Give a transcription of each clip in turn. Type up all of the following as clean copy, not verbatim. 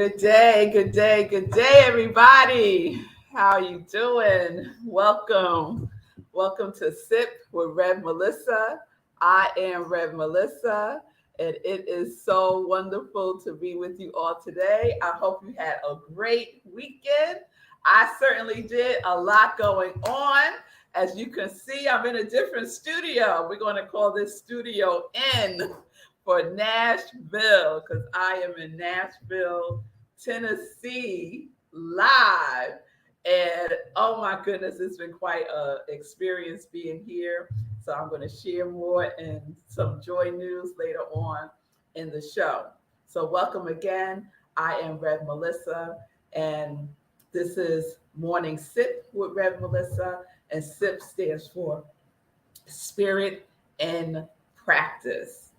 Good day, good day, good day, everybody. How are you doing? Welcome. Welcome to Sip with Rev Melissa. I am Rev Melissa, and it is so wonderful to be with you all today. I hope you had a great weekend. I certainly did. A lot going on. As you can see, I'm in a different studio. We're going to call this Studio N for Nashville because I am in Nashville, Tennessee, live. And oh my goodness, it's been quite an experience being here. So I'm going to share more and some joy news later on in the show. So welcome again. I am Rev Melissa, and this is Morning Sip with Rev Melissa, and SIP stands for Spirit and Practice,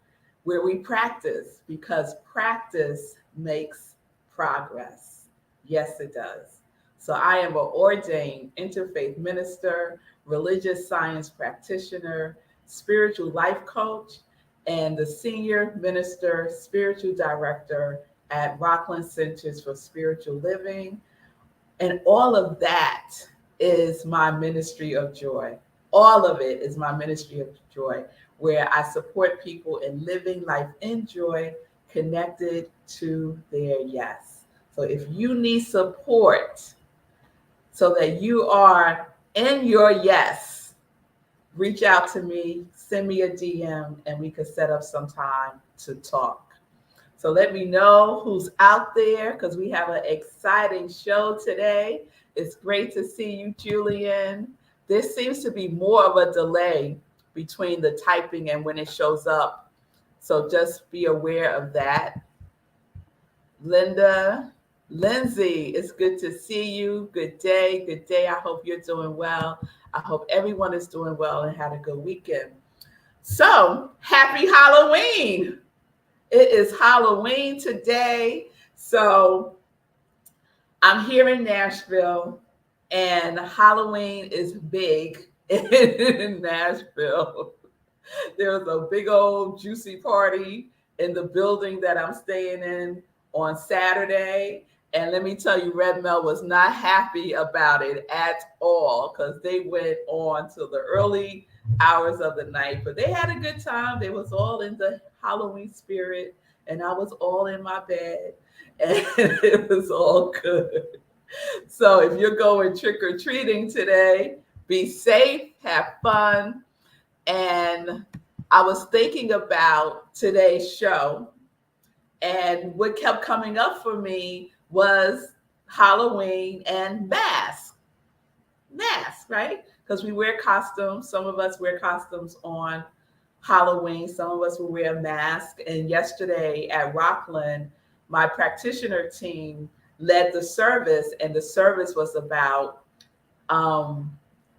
where we practice because practice makes progress. Yes, it does. So I am an ordained interfaith minister, religious science practitioner, spiritual life coach, and the senior minister, spiritual director at Rockland Centers for Spiritual Living. And all of that is my ministry of joy. All of it is my ministry of joy, where I support people in living life in joy, connected to their yes. So if you need support so that you are in your yes, reach out to me, send me a DM, and we could set up some time to talk. So let me know who's out there because we have an exciting show today. It's great to see you, Julian. There seems to be more of a delay between the typing and when it shows up. So just be aware of that. Linda, Lindsay, it's good to see you. Good day. Good day. I hope you're doing well. I hope everyone is doing well and had a good weekend. So happy Halloween. It is Halloween today. So I'm here in Nashville, and Halloween is big in Nashville. There was a big old juicy party in the building that I'm staying in on Saturday. And let me tell you, Red Mel was not happy about it at all because they went on till the early hours of the night. But they had a good time. They was all in the Halloween spirit, and I was all in my bed, and it was all good. So if you're going trick or treating today, be safe, have fun. And I was thinking about today's show, and what kept coming up for me was Halloween and mask. Mask, right? Because we wear costumes. Some of us wear costumes on Halloween. Some of us will wear a mask. And yesterday at Rockland, my practitioner team led the service, and the service was about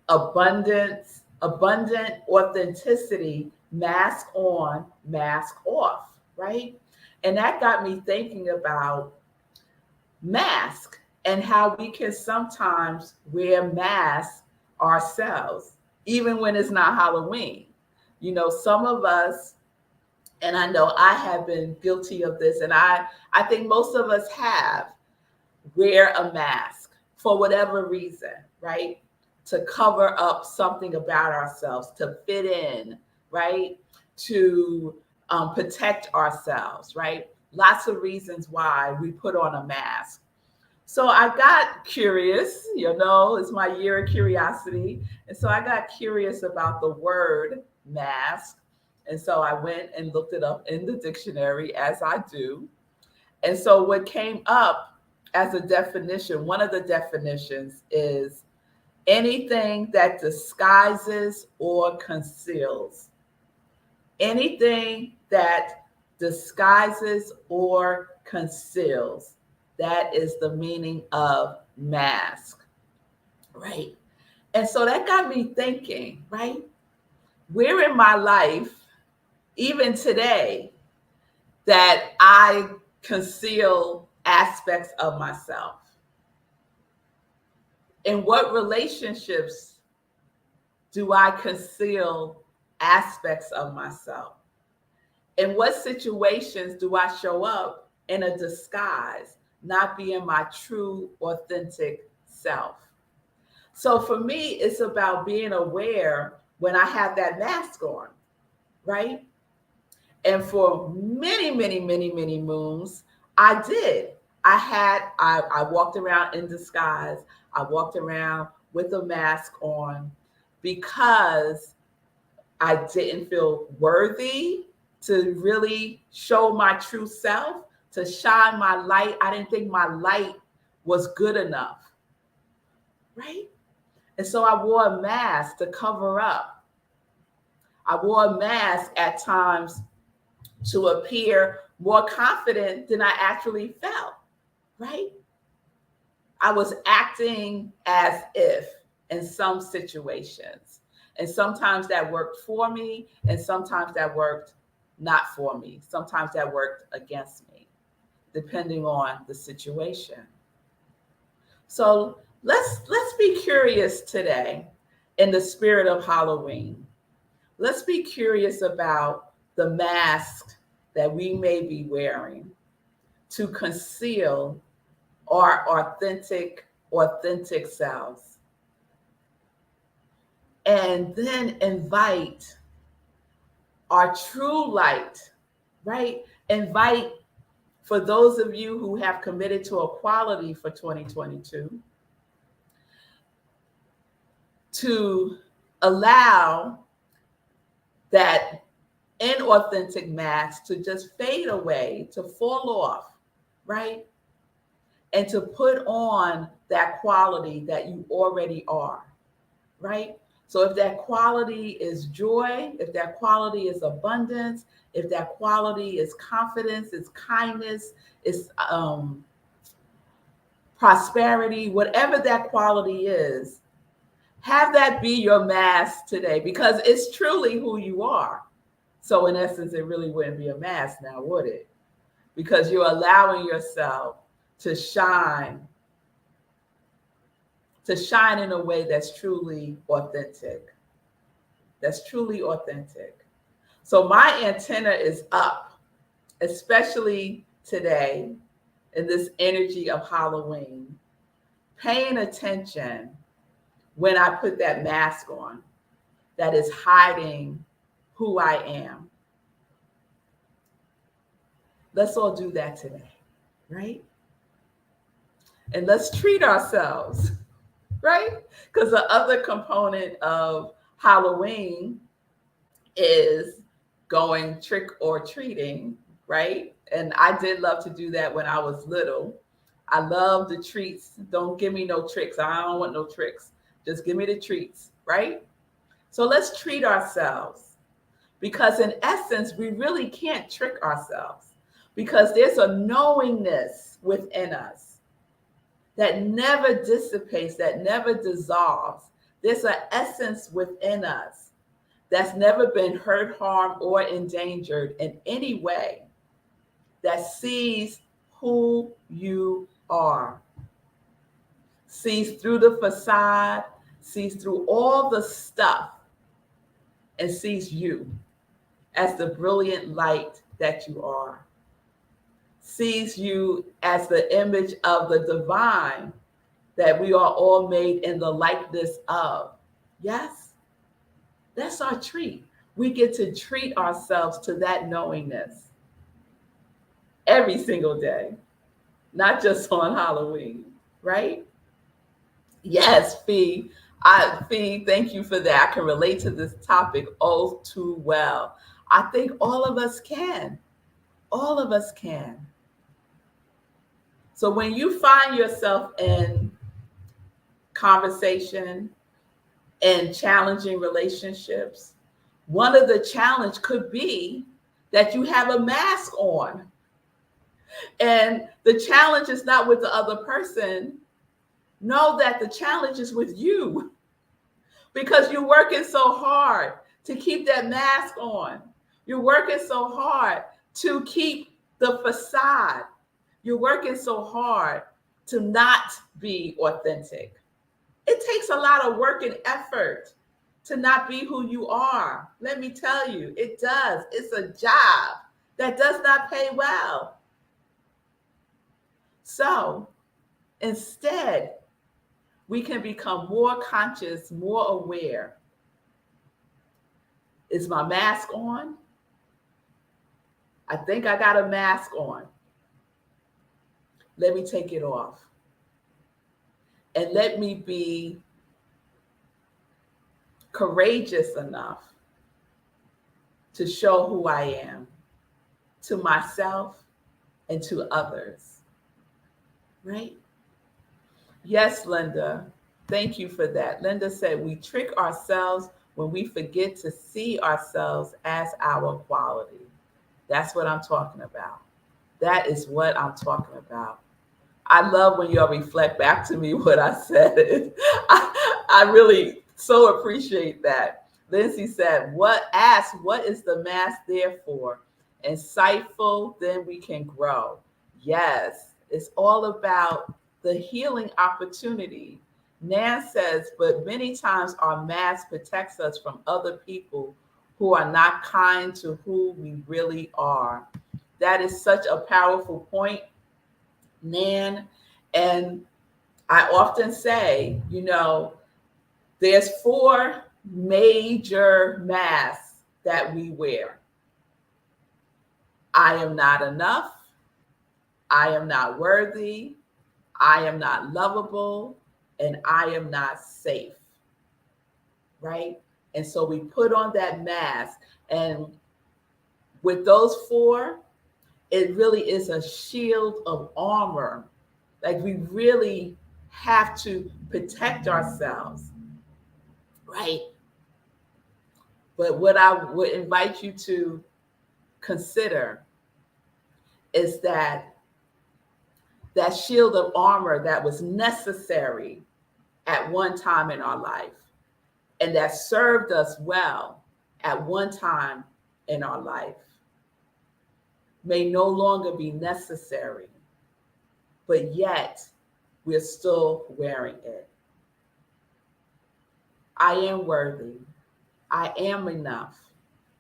abundant authenticity, mask on, mask off, right? And that got me thinking about mask and how we can sometimes wear masks ourselves, even when it's not Halloween. You know, some of us, and I know I have been guilty of this, and I think most of us have, wear a mask for whatever reason, right? To cover up something about ourselves, to fit in, right? To protect ourselves, right? Lots of reasons why we put on a mask. So I got curious, it's my year of curiosity. And so I got curious about the word mask. And so I went and looked it up in the dictionary, as I do. And so what came up as a definition, one of the definitions is anything that disguises or conceals. Anything that disguises or conceals. That is the meaning of mask, right? And so that got me thinking, right? Where in my life, even today, that I conceal aspects of myself? In what relationships do I conceal aspects of myself? In what situations do I show up in a disguise, not being my true, authentic self. So for me, it's about being aware when I have that mask on, right? And for many, many, many, many moons, I did. I walked around in disguise. I walked around with a mask on because I didn't feel worthy to really show my true self, to shine my light. I didn't think my light was good enough, right? And so I wore a mask to cover up. I wore a mask at times to appear more confident than I actually felt, right? I was acting as if in some situations. And sometimes that worked for me, and sometimes that worked not for me. Sometimes that worked against me, depending on the situation. So let's be curious today in the spirit of Halloween. Let's be curious about the mask that we may be wearing to conceal our authentic selves. And then invite our true light, right? Invite, for those of you who have committed to equality for 2022, to allow that inauthentic mask to just fade away, to fall off, right? And to put on that quality that you already are, right? So if that quality is joy, if that quality is abundance, if that quality is confidence, is kindness, is prosperity, whatever that quality is, have that be your mask today, because it's truly who you are. So in essence, it really wouldn't be a mask now, would it? Because you're allowing yourself to shine in a way that's truly authentic. That's truly authentic. So my antenna is up, especially today in this energy of Halloween, paying attention when I put that mask on that is hiding who I am. Let's all do that today, right? And let's treat ourselves, right? Because the other component of Halloween is going trick or treating, right? And I did love to do that when I was little. I love the treats. Don't give me no tricks. I don't want no tricks. Just give me the treats, right? So let's treat ourselves, because in essence, we really can't trick ourselves, because there's a knowingness within us that never dissipates, that never dissolves. There's an essence within us that's never been hurt, harmed, or endangered in any way, that sees who you are, sees through the facade, sees through all the stuff, and sees you as the brilliant light that you are, sees you as the image of the divine that we are all made in the likeness of. Yes, that's our treat. We get to treat ourselves to that knowingness every single day, not just on Halloween, right? Yes, Fee. Fee, thank you for that. I can relate to this topic all too well. I think all of us can. All of us can. So when you find yourself in conversation and challenging relationships, one of the challenge could be that you have a mask on. And the challenge is not with the other person. Know that the challenge is with you, because you're working so hard to keep that mask on. You're working so hard to keep the facade. You're working so hard to not be authentic. It takes a lot of work and effort to not be who you are. Let me tell you, it does. It's a job that does not pay well. So instead, we can become more conscious, more aware. Is my mask on? I think I got a mask on. Let me take it off. And let me be courageous enough to show who I am to myself and to others. Right? Yes, Linda. Thank you for that. Linda said, we trick ourselves when we forget to see ourselves as our quality. That's what I'm talking about. That is what I'm talking about. I love when y'all reflect back to me what I said. I really so appreciate that. Lindsay said, what is the mask there for? Insightful, then we can grow. Yes, it's all about the healing opportunity. Nan says, but many times our mask protects us from other people who are not kind to who we really are. That is such a powerful point, Nan. And I often say, there's 4 major masks that we wear. I am not enough. I am not worthy. I am not lovable. And I am not safe. Right? And so we put on that mask. And with those 4, it really is a shield of armor. Like we really have to protect ourselves, right? But what I would invite you to consider is that shield of armor that was necessary at one time in our life and that served us well at one time in our life may no longer be necessary, but yet we're still wearing it. I am worthy. I am enough.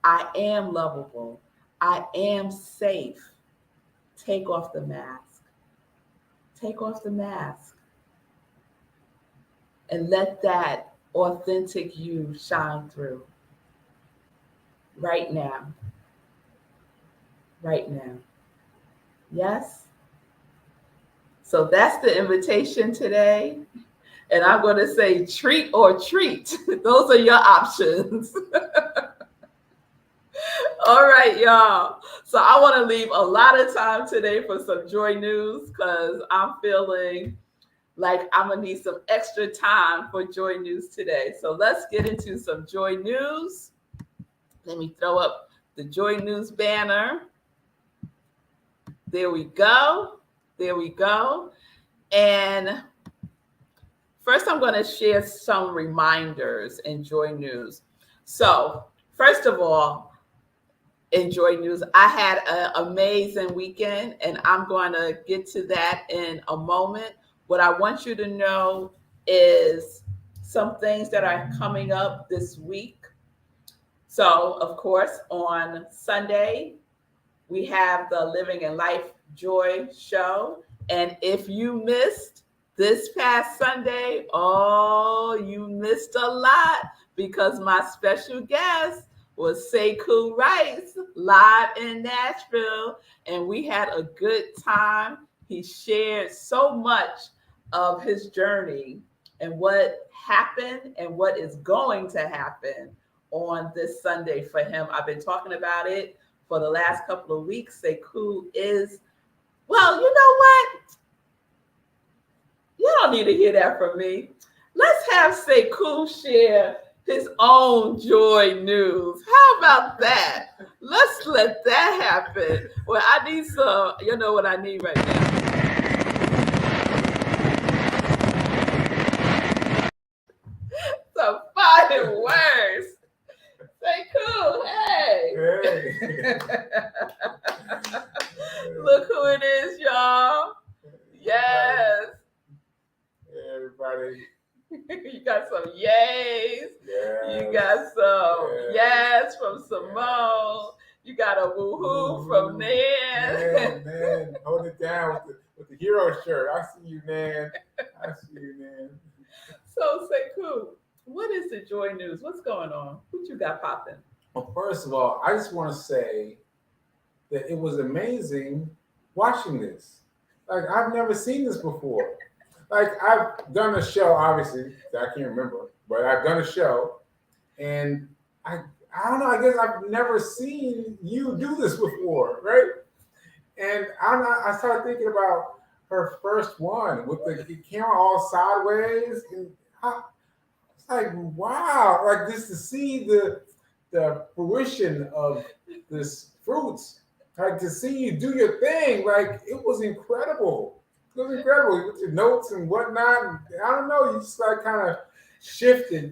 I am lovable. I am safe. Take off the mask. Take off the mask. And let that authentic you shine through. Right now. Right now. Yes? So that's the invitation today. And I'm going to say treat or treat. Those are your options. All right, y'all. So I want to leave a lot of time today for some joy news because I'm feeling like I'm going to need some extra time for joy news today. So let's get into some joy news. Let me throw up the joy news banner. There we go. There we go. And first, I'm going to share some reminders in joy news. So first of all, in joy news, I had an amazing weekend, and I'm going to get to that in a moment. What I want you to know is some things that are coming up this week. So, of course, on Sunday, we have the Living in Life Joy show. And if you missed this past Sunday, oh, you missed a lot because my special guest was Sekou Rice live in Nashville. And we had a good time. He shared so much of his journey and what happened and what is going to happen on this Sunday for him. I've been talking about it for the last couple of weeks. Sekou is, well, you know what? You don't need to hear that from me. Let's have Sekou share his own joy news. How about that? Let's let that happen. Well, I need some, you know what I need right now? Some fireworks. Sekou, hey. Look who it is, y'all. Yes. Hey, everybody. You got some yays. Yes. You got some yes from Simone. You got a Ooh, from Nan. Man, hold it down with the hero shirt. I see you, Nan. I see you, Nan. So, Sekou, what is the joy news? What's going on? What you got popping? Well, first of all, I just want to say that it was amazing watching this. Like, I've never seen this before. Like, I've done a show, obviously, I can't remember, but I've done a show, and I don't know, I guess I've never seen you do this before, right? And I started thinking about her first one with the camera all sideways, and it's like, wow, like just to see the fruition of this fruits, like to see you do your thing, like it was incredible. It was incredible with your notes and whatnot. And I don't know, you just like kind of shifted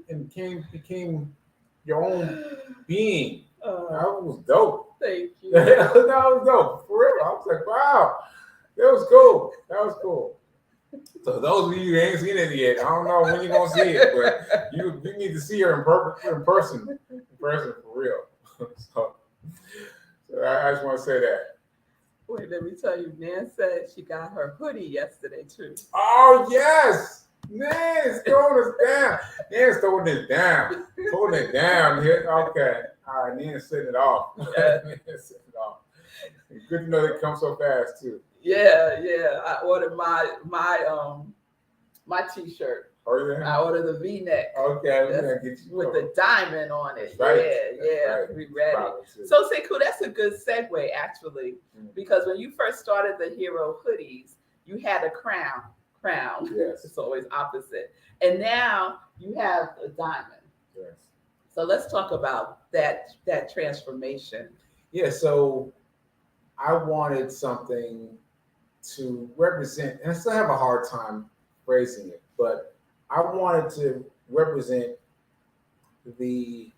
and became your own being. That was dope. Thank you. That was dope. For real. I was like, wow, that was cool. That was cool. So those of you who ain't seen it yet, I don't know when you're gonna see it, but you need to see her in person for real. so I just want to say that. Wait, let me tell you, Nan said she got her hoodie yesterday too. Oh yes, Nan's throwing us down. Nan's throwing it down, holding it down here. Okay, all right, Nan's setting it off. Yeah. Nan's setting it off. Good to know they come so fast too. Yeah. I ordered my t-shirt. Oh yeah. I ordered the V-neck. Okay, we're gonna get you with the diamond on it. Right. Yeah, right. we ready. So Sekou, that's a good segue actually, because when you first started the Hero hoodies, you had a crown. Yes. It's always opposite. And now you have a diamond. Yes. So let's talk about that transformation. Yeah, so I wanted something to represent, and I still have a hard time phrasing it, but I wanted to represent the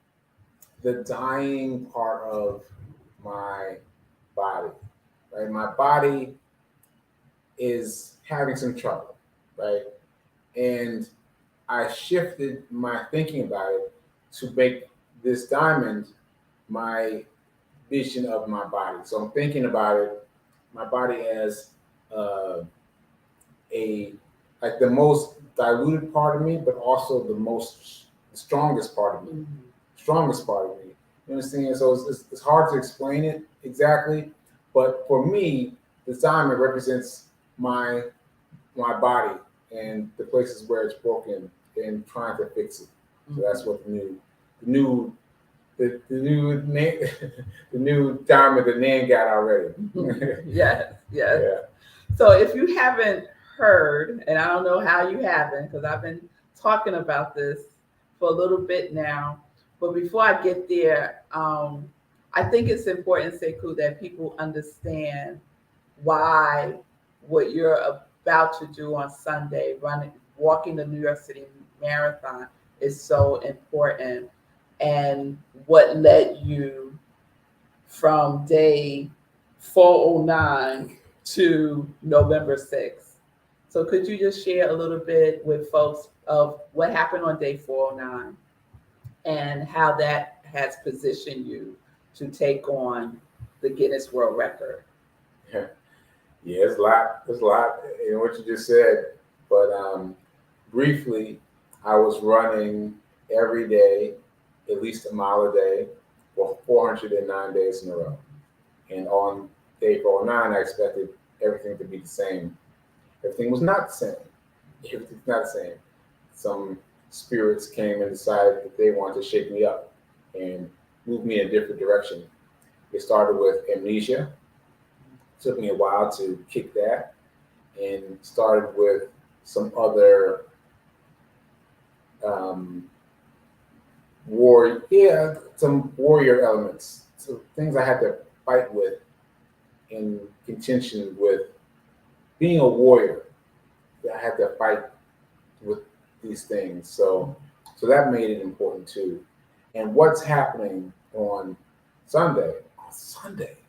dying part of my body. Right? My body is having some trouble, right? And I shifted my thinking about it to make this diamond my vision of my body. So I'm thinking about it, my body as like the most diluted part of me, but also the strongest part of me. Strongest part of me. You understand? So it's hard to explain it exactly, but for me, the diamond represents my body and the places where it's broken and trying to fix it. So that's what the new diamond that Nan got already. Yes. Yeah. So if you haven't heard, and I don't know how you haven't, because I've been talking about this for a little bit now, but before I get there, I think it's important, Sekou, that people understand why what you're about to do on Sunday, walking the New York City Marathon, is so important, and what led you from day 409 to November 6th. So could you just share a little bit with folks of what happened on day 409 and how that has positioned you to take on the Guinness World Record? Yeah, it's a lot. There's a lot in what you just said. But briefly, I was running every day, at least a mile a day, for 409 days in a row. And on day 409, I expected everything to be the same. Everything was not the same. Everything's not the same. Some spirits came and decided that they wanted to shake me up and move me in a different direction. It started with amnesia. It took me a while to kick that, and started with some other some warrior elements. So things I had to fight with in contention with being a warrior. I had to fight with these things. So that made it important too. And what's happening on Sunday? On Sunday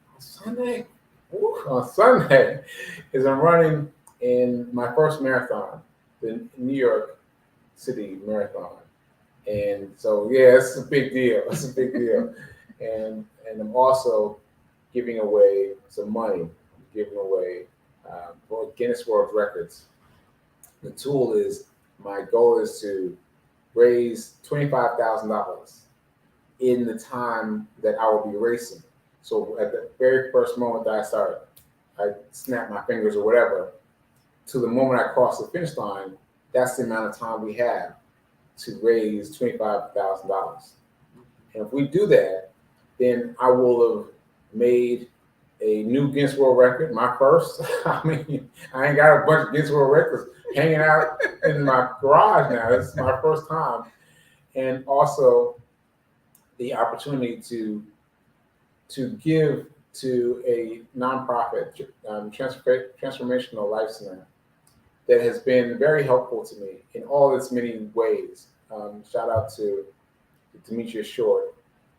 is I'm running in my first marathon, the New York City Marathon. And so, yeah, it's a big deal. It's a big deal. And I'm also giving away some money, giving away for Guinness World Records. The tool is, my goal is to raise $25,000 in the time that I will be racing. So at the very first moment that I snap my fingers or whatever, to the moment I cross the finish line, that's the amount of time we have to raise $25,000. And if we do that, then I will have made a new Guinness World Record, my first. I mean, I ain't got a bunch of Guinness World Records hanging out in my garage now. This is my first time. And also the opportunity to give to a nonprofit, transformational life center that has been very helpful to me in all its many ways. Shout out to Demetrius Short,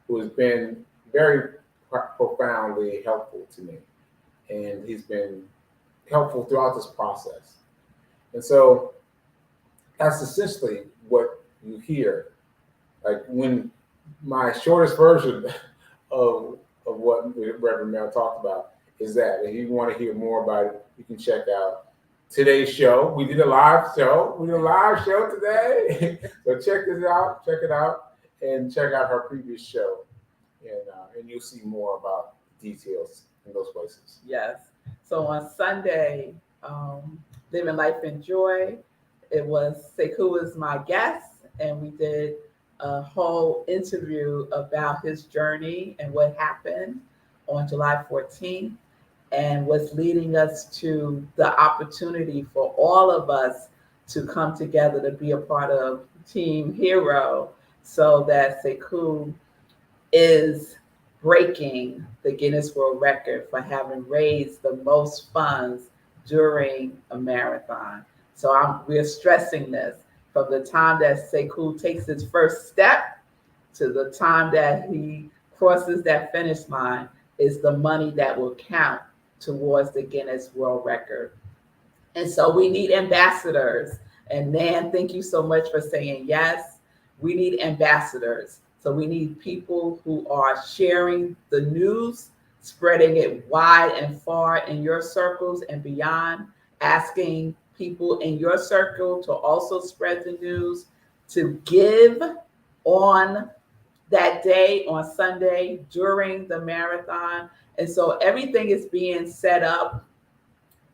who has been very profoundly helpful to me. And he's been helpful throughout this process. And so that's essentially what you hear. Like, when my shortest version of what Reverend Mel talked about is that if you want to hear more about it, you can check out today's show. We did a live show. Today. So check it out, and check out her previous show. And you'll see more about details in those places. Yes. So on Sunday, Living Life in Joy, it was Sekou was my guest, and we did a whole interview about his journey and what happened on July 14th, and what's leading us to the opportunity for all of us to come together to be a part of Team Hero, so that Sekou is breaking the Guinness World Record for having raised the most funds during a marathon. So we're stressing this from the time that Sekou takes his first step to the time that he crosses that finish line is the money that will count towards the Guinness World Record. And so we need ambassadors. And Nan, thank you so much for saying yes. We need ambassadors. So we need people who are sharing the news, spreading it wide and far in your circles and beyond, asking people in your circle to also spread the news, to give on that day, on Sunday, during the marathon. And so everything is being set up.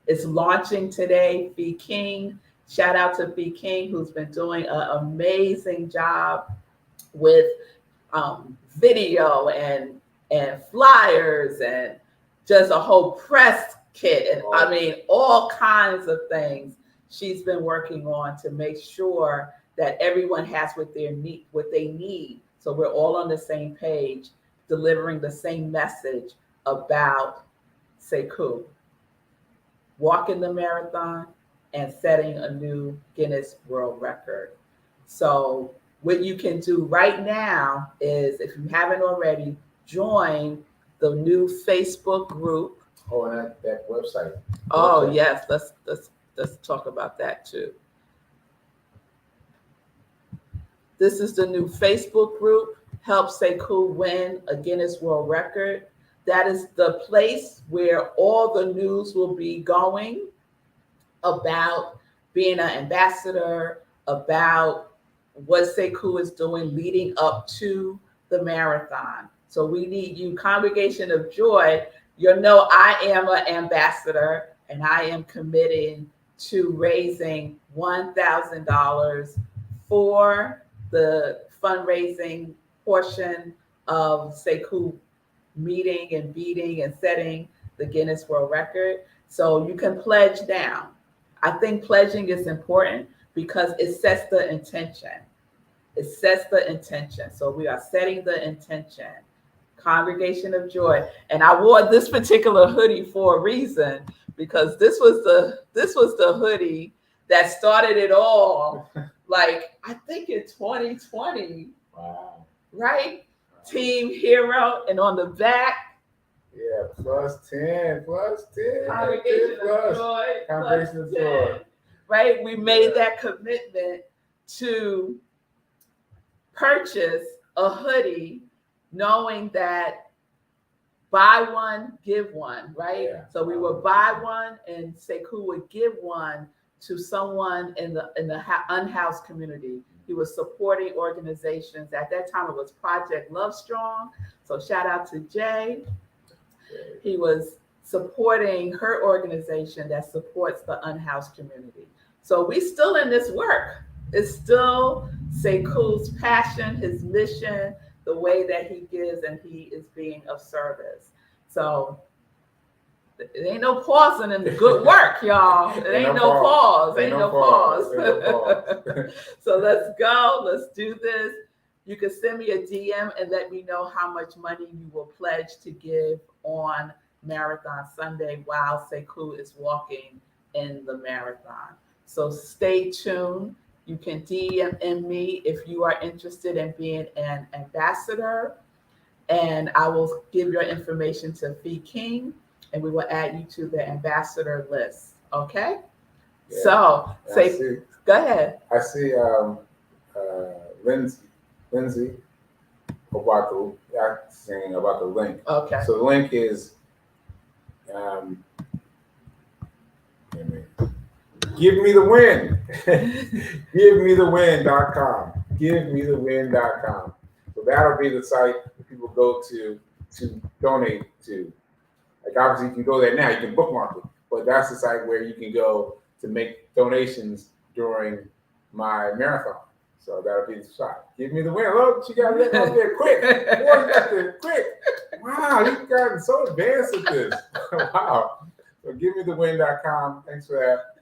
It's launching today. Fee King, shout out to Fee King, who's been doing an amazing job with video and flyers and just a whole press kit, and I mean all kinds of things she's been working on to make sure that everyone has what they need. So we're all on the same page, delivering the same message about Sekou walking the marathon and setting a new Guinness World Record. So what you can do right now is, if you haven't already, join the new Facebook group. Oh, and that website. Oh, yes. Let's talk about that too. This is the new Facebook group, Help Sekou Win a Guinness World Record. That is the place where all the news will be going about being an ambassador, about what Sekou is doing leading up to the marathon. So we need you, Congregation of Joy. You know, I am an ambassador, and I am committing to raising $1,000 for the fundraising portion of Sekou meeting and beating and setting the Guinness World Record. So you can pledge now. I think pledging is important because it sets the intention. It sets the intention. So we are setting the intention. Congregation of Joy. And I wore this particular hoodie for a reason, because this was the hoodie that started it all. Like, I think in 2020. Wow. Right? Wow. Team Hero. And on the back. Yeah, +10. Congregation of Joy. Congregation of Joy. Right? We made that commitment to purchase a hoodie, knowing that buy one, give one, right? Yeah. So we would buy one, and Sekou would give one to someone in the unhoused community. He was supporting organizations. At that time, it was Project Love Strong. So shout out to Jay. He was supporting her organization that supports the unhoused community. So we still in this work. It's still Sekou's passion, his mission, the way that he gives, and he is being of service. So it ain't no pausing in the good work, y'all. It ain't no pause. Ain't no pause. So let's go. Let's do this. You can send me a DM and let me know how much money you will pledge to give on Marathon Sunday while Sekou is walking in the marathon. So stay tuned. You can DM me if you are interested in being an ambassador, and I will give your information to Fee King, and we will add you to the ambassador list. Okay? Yeah. So go ahead. I see Lindsay saying about the link. Okay. So the link is give me the win. GiveMeTheWin.com. GiveMeTheWin.com. So that'll be the site that people go to donate to. Like obviously you can go there now, you can bookmark it, but that's the site where you can go to make donations during my marathon. So that'll be the site. Give me the win. Look, you got it up there quick. Boy, you got there quick. Wow, you've gotten so advanced at this. Wow. So GiveMeTheWin.com. Thanks for that.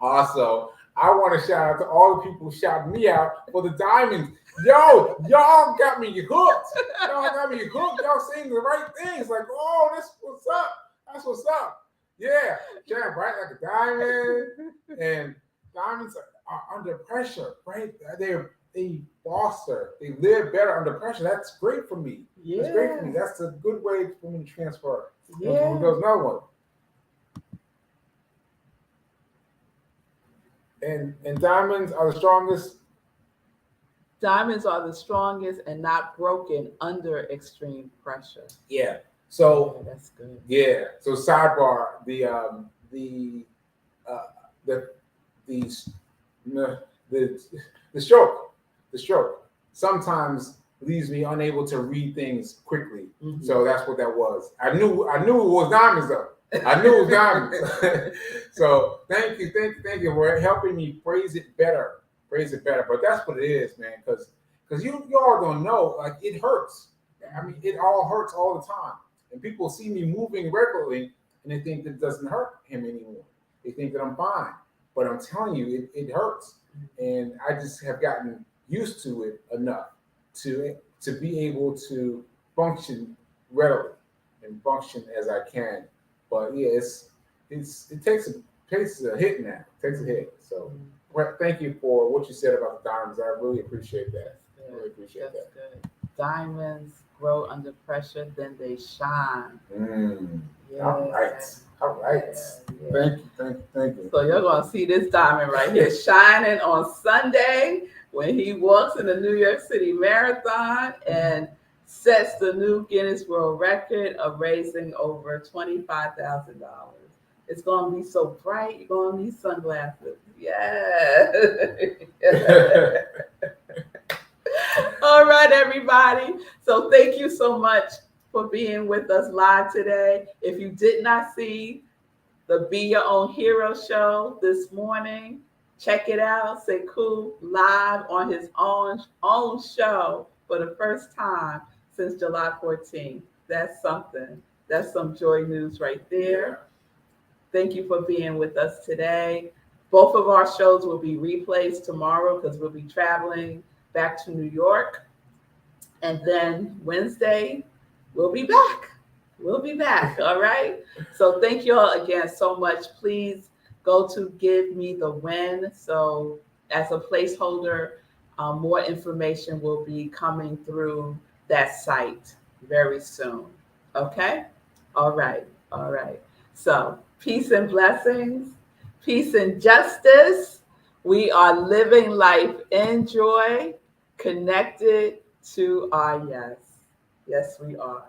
Also, I want to shout out to all the people who shouted me out for the diamonds. Yo, y'all got me hooked. Y'all saying the right things. Like, oh, that's what's up. That's what's up. Yeah, shine bright like a diamond. And diamonds are under pressure, right? They foster. They live better under pressure. That's great for me. Yeah. That's great for me. That's a good way for me to transfer. Yeah. There's another one. And diamonds are the strongest. Diamonds are the strongest and not broken under extreme pressure. Yeah. So that's good. Yeah. So sidebar, the stroke sometimes leaves me unable to read things quickly. Mm-hmm. So that's what that was. I knew it was diamonds though. I knew it was diamonds. So thank you for helping me phrase it better. But that's what it is, man. Because you all don't know, like it hurts. I mean, it all hurts all the time. And people see me moving regularly and they think that it doesn't hurt him anymore. They think that I'm fine. But I'm telling you, it hurts. And I just have gotten used to it enough to be able to function readily and function as I can. But yeah, it takes a hit now. It takes a hit. So thank you for what you said about the diamonds. I really appreciate that. That's good. Diamonds grow under pressure, then they shine. Yeah. All right. Yeah. Thank you. So you're gonna see this diamond right here shining on Sunday when he walks in the New York City Marathon and sets the new Guinness World Record of raising over $25,000. It's gonna be so bright. You're gonna need sunglasses. Yeah. All right, everybody. So thank you so much for being with us live today. If you did not see the Be Your Own Hero show this morning, check it out. Sekou live on his own show for the first time since July 14th. That's something. That's some joy news right there. Thank you for being with us today. Both of our shows will be replays tomorrow because we'll be traveling back to New York. And then Wednesday, we'll be back. All right? So thank you all again so much. Please go to Give Me the Win. So as a placeholder, more information will be coming through that site very soon. Okay? All right. So peace and blessings, peace and justice. We are living life in joy, connected to our yes. Yes, we are.